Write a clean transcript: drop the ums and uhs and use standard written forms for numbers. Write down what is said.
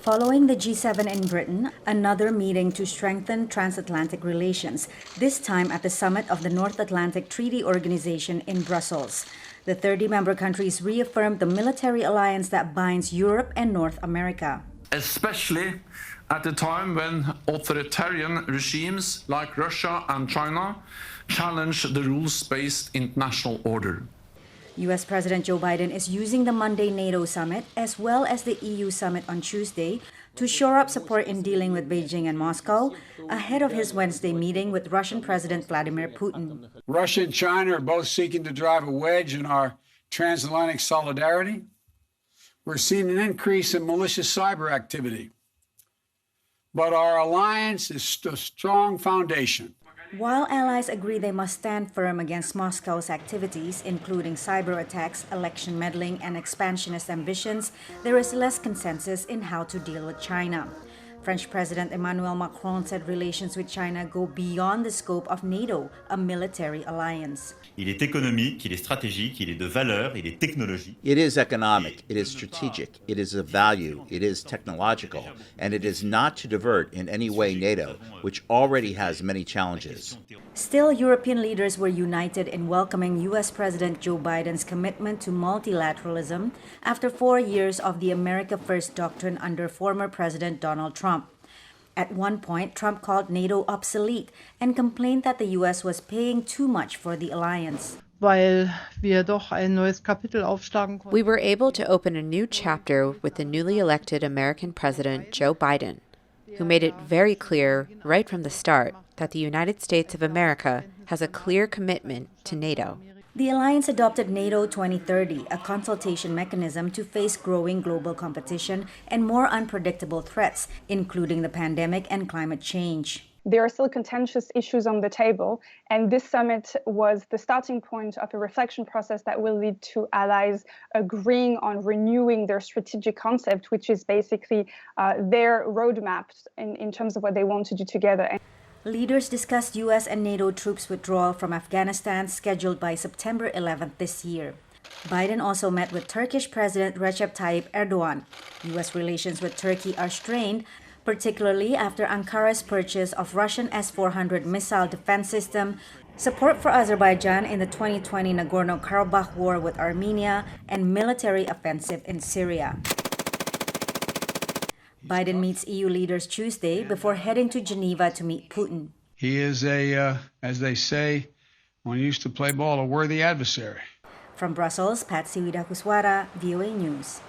Following the G7 in Britain, another meeting to strengthen transatlantic relations, this time at the summit of the North Atlantic Treaty Organization in Brussels. The 30-member countries reaffirmed the military alliance that binds Europe and North America. Especially at a time when authoritarian regimes like Russia and China challenge the rules-based international order. U.S. President Joe Biden is using the Monday NATO summit as well as the EU summit on Tuesday to shore up support in dealing with Beijing and Moscow ahead of his Wednesday meeting with Russian President Vladimir Putin. Russia and China are both seeking to drive a wedge in our transatlantic solidarity. We're seeing an increase in malicious cyber activity. But our alliance is a strong foundation. While allies agree they must stand firm against Moscow's activities, including cyber attacks, election meddling, and expansionist ambitions, there is less consensus in how to deal with China. French President Emmanuel Macron said relations with China go beyond the scope of NATO, a military alliance. Il est économique, il est stratégique, il est de valeur, il est technologique. It is economic, it is strategic, it is of value, it is technological, and it is not to divert in any way NATO, which already has many challenges. Still, European leaders were united in welcoming U.S. President Joe Biden's commitment to multilateralism after 4 years of the America First doctrine under former President Donald Trump. At one point, Trump called NATO obsolete and complained that the U.S. was paying too much for the alliance. We were able to open a new chapter with the newly elected American President Joe Biden, who made it very clear right from the start that the United States of America has a clear commitment to NATO. The alliance adopted NATO 2030, a consultation mechanism to face growing global competition and more unpredictable threats, including the pandemic and climate change. There are still contentious issues on the table, and this summit was the starting point of a reflection process that will lead to allies agreeing on renewing their strategic concept, which is basically their roadmap in terms of what they want to do together. Leaders discussed U.S. and NATO troops withdrawal from Afghanistan scheduled by September 11th this year. Biden also met with Turkish President Recep Tayyip Erdogan. U.S. relations with Turkey are strained, particularly after Ankara's purchase of Russian S-400 missile defense system, support for Azerbaijan in the 2020 Nagorno-Karabakh war with Armenia, and military offensive in Syria. Biden meets EU leaders Tuesday before heading to Geneva to meet Putin. He is as they say, when he used to play ball, a worthy adversary. From Brussels, Patsy Widakuswara, VOA News.